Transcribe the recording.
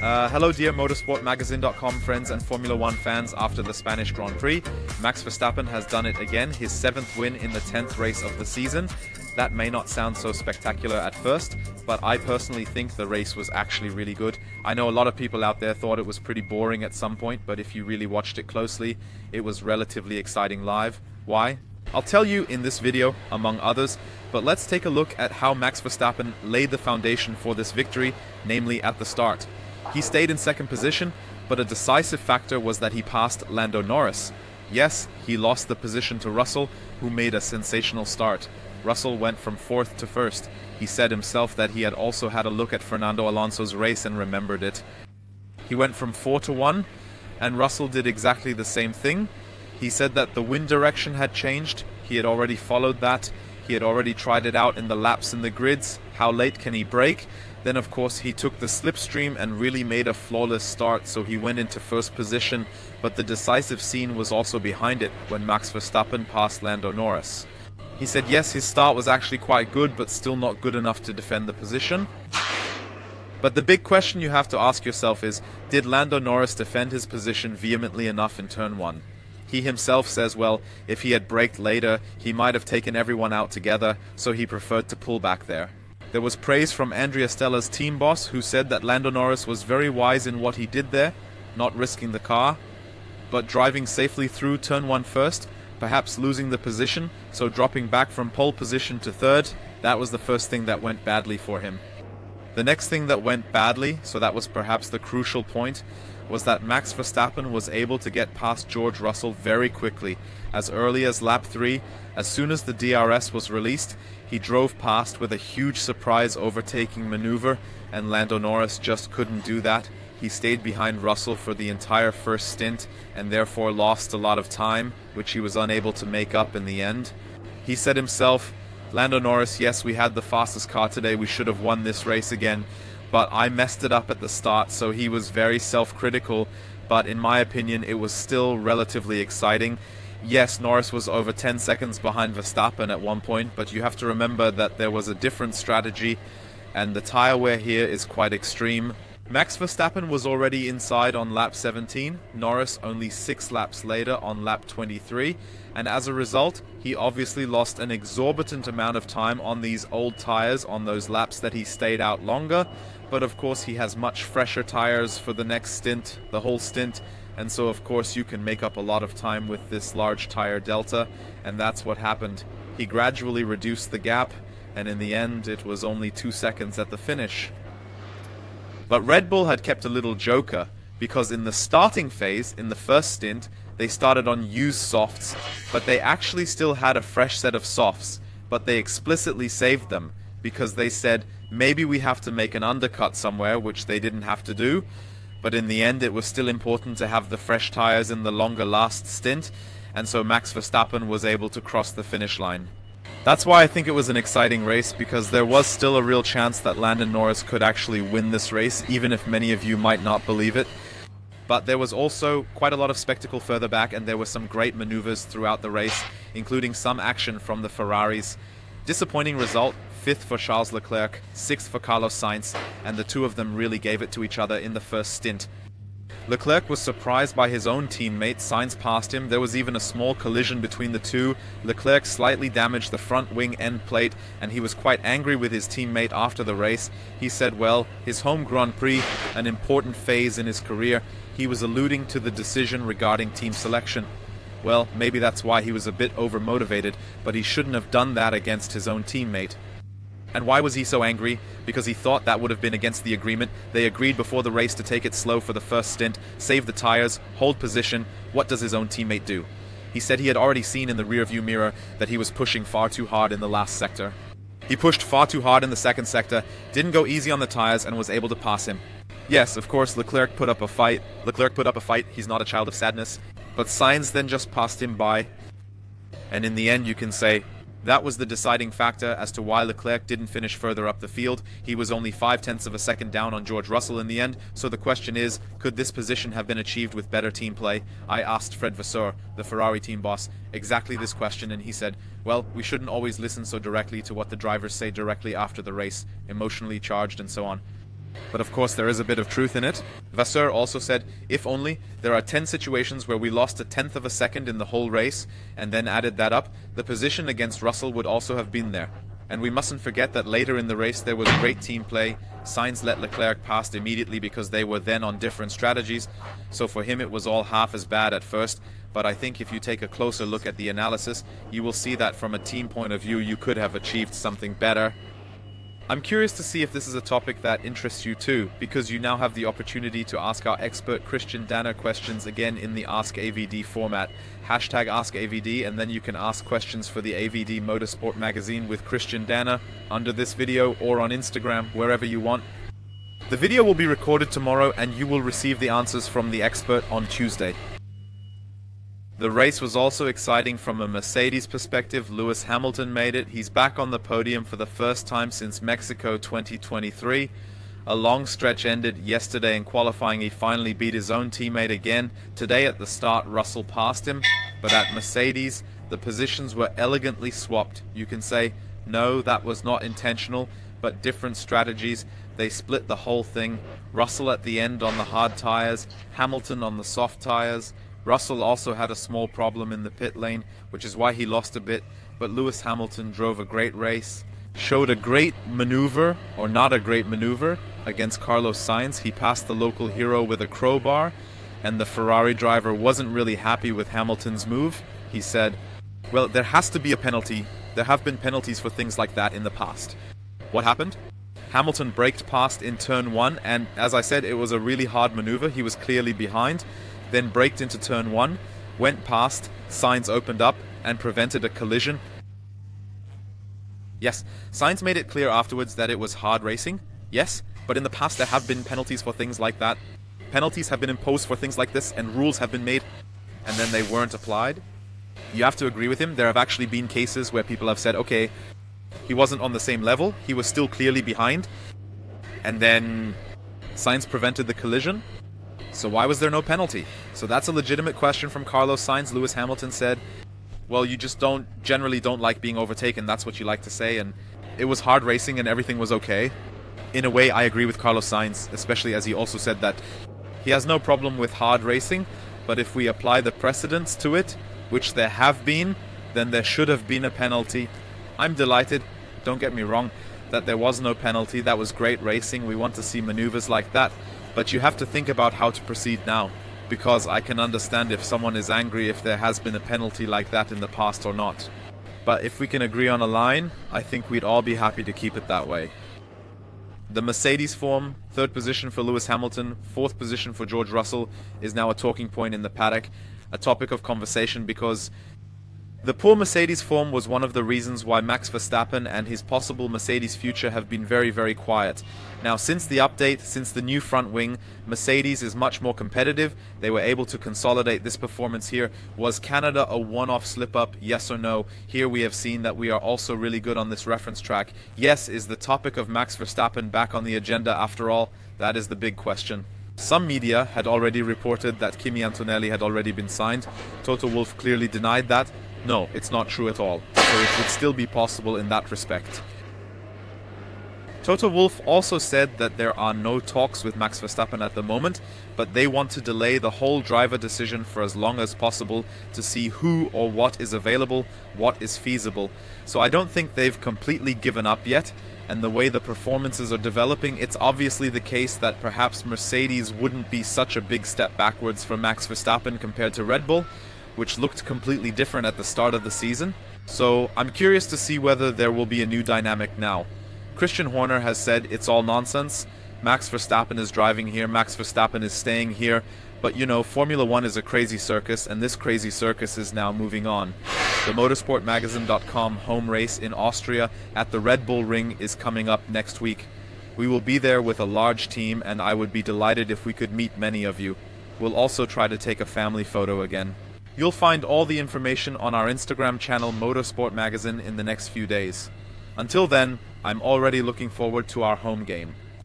Hello dear Motorsport-Magazin.com friends and Formula One fans. After the Spanish Grand Prix, Max Verstappen has done it again, his 7th win in the 10th race of the season. That may not sound so spectacular at first, but I personally think the race was actually really good. I know a lot of people out there thought it was pretty boring at some point, but if you really watched it closely, it was relatively exciting live. Why? I'll tell you in this video, among others, but let's take a look at how Max Verstappen laid the foundation for this victory, namely at the start. He stayed in second position, but a decisive factor was that he passed Lando Norris. Yes, he lost the position to Russell, who made a sensational start. Russell went from 4th to 1st. He said himself that he had also had a look at Fernando Alonso's race and remembered it. He went from 4 to 1, and Russell did exactly the same thing. He said that the wind direction had changed. He had already followed that. He had already tried it out in the laps in the grids. How late can he brake? Then of course he took the slipstream and really made a flawless start, so he went into first position, but the decisive scene was also behind it when Max Verstappen passed Lando Norris. He said yes, his start was actually quite good, but still not good enough to defend the position. But the big question you have to ask yourself is, did Lando Norris defend his position vehemently enough in turn 1? He himself says, well, if he had braked later, he might have taken everyone out together, so he preferred to pull back there. There was praise from Andrea Stella's team boss, who said that Lando Norris was very wise in what he did there, not risking the car, but driving safely through turn 1 first, perhaps losing the position, so dropping back from pole position to 3rd. That was the first thing that went badly for him. The next thing that went badly, so that was perhaps the crucial point, was that Max Verstappen was able to get past George Russell very quickly. As early as lap 3, as soon as the DRS was released, he drove past with a huge surprise overtaking maneuver, and Lando Norris just couldn't do that. He stayed behind Russell for the entire first stint and therefore lost a lot of time, which he was unable to make up in the end. He said himself, Lando Norris, yes, we had the fastest car today, we should have won this race again, but I messed it up at the start, so he was very self-critical, but in my opinion it was still relatively exciting. Yes, Norris was over 10 seconds behind Verstappen at one point, but you have to remember that there was a different strategy, and the tire wear here is quite extreme. Max Verstappen was already inside on lap 17, Norris only 6 laps later on lap 23, and as a result, he obviously lost an exorbitant amount of time on these old tires on those laps that he stayed out longer, but of course he has much fresher tires for the next stint, the whole stint, and so of course you can make up a lot of time with this large tire delta, and that's what happened. He gradually reduced the gap, and in the end it was only 2 seconds at the finish. But Red Bull had kept a little joker, because in the starting phase, in the first stint, they started on used softs, but they actually still had a fresh set of softs, but they explicitly saved them, because they said, maybe we have to make an undercut somewhere, which they didn't have to do, but in the end it was still important to have the fresh tires in the longer last stint, and so Max Verstappen was able to cross the finish line. That's why I think it was an exciting race, because there was still a real chance that Lando Norris could actually win this race, even if many of you might not believe it. But there was also quite a lot of spectacle further back, and there were some great maneuvers throughout the race, including some action from the Ferraris. Disappointing result, 5th for Charles Leclerc, 6th for Carlos Sainz, and the two of them really gave it to each other in the first stint. Leclerc was surprised by his own teammate. Sainz passed him. There was even a small collision between the two. Leclerc slightly damaged the front wing end plate, and he was quite angry with his teammate after the race. He said, well, his home Grand Prix, an important phase in his career, he was alluding to the decision regarding team selection. Well, maybe that's why he was a bit overmotivated, but he shouldn't have done that against his own teammate. And why was he so angry? Because he thought that would have been against the agreement. They agreed before the race to take it slow for the first stint, save the tires, hold position. What does his own teammate do? He said he had already seen in the rearview mirror that he was pushing far too hard in the last sector. He pushed far too hard in the second sector, didn't go easy on the tires, and was able to pass him. Yes, of course, Leclerc put up a fight. He's not a child of sadness. But Sainz then just passed him by. And in the end, you can say, that was the deciding factor as to why Leclerc didn't finish further up the field. He was only 0.5 of a second down on George Russell in the end, so the question is, could this position have been achieved with better team play? I asked Fred Vasseur, the Ferrari team boss, exactly this question, and he said, well, we shouldn't always listen so directly to what the drivers say directly after the race, emotionally charged and so on. But of course there is a bit of truth in it. Vasseur also said, if only, there are 10 situations where we lost a tenth of a second in the whole race, and then added that up, the position against Russell would also have been there. And we mustn't forget that later in the race there was great team play. Sainz let Leclerc past immediately because they were then on different strategies, so for him it was all half as bad at first. But I think if you take a closer look at the analysis, you will see that from a team point of view you could have achieved something better. I'm curious to see if this is a topic that interests you too, because you now have the opportunity to ask our expert Christian Danner questions again in the Ask AVD format. Hashtag Ask AVD, and then you can ask questions for the AVD Motorsport Magazine with Christian Danner under this video or on Instagram, wherever you want. The video will be recorded tomorrow and you will receive the answers from the expert on Tuesday. The race was also exciting from a Mercedes perspective. Lewis Hamilton made it. He's back on the podium for the first time since Mexico 2023. A long stretch ended yesterday in qualifying. He finally beat his own teammate again. Today at the start, Russell passed him, but at Mercedes, the positions were elegantly swapped. You can say, no, that was not intentional, but different strategies. They split the whole thing. Russell at the end on the hard tires, Hamilton on the soft tires. Russell also had a small problem in the pit lane, which is why he lost a bit, but Lewis Hamilton drove a great race, showed a great maneuver, or not a great maneuver, against Carlos Sainz. He passed the local hero with a crowbar, and the Ferrari driver wasn't really happy with Hamilton's move. He said, well, there has to be a penalty. There have been penalties for things like that in the past. What happened? Hamilton braked past in turn 1, and as I said, it was a really hard maneuver. He was clearly behind. Then braked into turn 1, went past, Sainz opened up and prevented a collision. Yes, Sainz made it clear afterwards that it was hard racing, yes, but in the past there have been penalties for things like that. Penalties have been imposed for things like this and rules have been made and then they weren't applied. You have to agree with him, there have actually been cases where people have said, okay, he wasn't on the same level, he was still clearly behind, and then Sainz prevented the collision. So why was there no penalty? So that's a legitimate question from Carlos Sainz. Lewis Hamilton said, well, you just generally don't like being overtaken. That's what you like to say. And it was hard racing and everything was okay. In a way, I agree with Carlos Sainz, especially as he also said that he has no problem with hard racing. But if we apply the precedents to it, which there have been, then there should have been a penalty. I'm delighted, don't get me wrong, that there was no penalty. That was great racing. We want to see maneuvers like that. But you have to think about how to proceed now, because I can understand if someone is angry if there has been a penalty like that in the past or not. But if we can agree on a line, I think we'd all be happy to keep it that way. The Mercedes form, 3rd position for Lewis Hamilton, 4th position for George Russell, is now a talking point in the paddock, a topic of conversation because the poor Mercedes form was one of the reasons why Max Verstappen and his possible Mercedes future have been very, very quiet. Now, since the update, since the new front wing, Mercedes is much more competitive. They were able to consolidate this performance here. Was Canada a one-off slip-up? Yes or no? Here we have seen that we are also really good on this reference track. Yes, is the topic of Max Verstappen back on the agenda after all? That is the big question. Some media had already reported that Kimi Antonelli had already been signed. Toto Wolff clearly denied that. No, it's not true at all, so it would still be possible in that respect. Toto Wolff also said that there are no talks with Max Verstappen at the moment, but they want to delay the whole driver decision for as long as possible to see who or what is available, what is feasible. So I don't think they've completely given up yet, and the way the performances are developing, it's obviously the case that perhaps Mercedes wouldn't be such a big step backwards for Max Verstappen compared to Red Bull, which looked completely different at the start of the season. So I'm curious to see whether there will be a new dynamic now. Christian Horner has said it's all nonsense. Max Verstappen is driving here, Max Verstappen is staying here. But you know, Formula 1 is a crazy circus, and this crazy circus is now moving on. The Motorsport-Magazin.com home race in Austria at the Red Bull Ring is coming up next week. We will be there with a large team, and I would be delighted if we could meet many of you. We'll also try to take a family photo again. You'll find all the information on our Instagram channel Motorsport Magazine in the next few days. Until then, I'm already looking forward to our home game.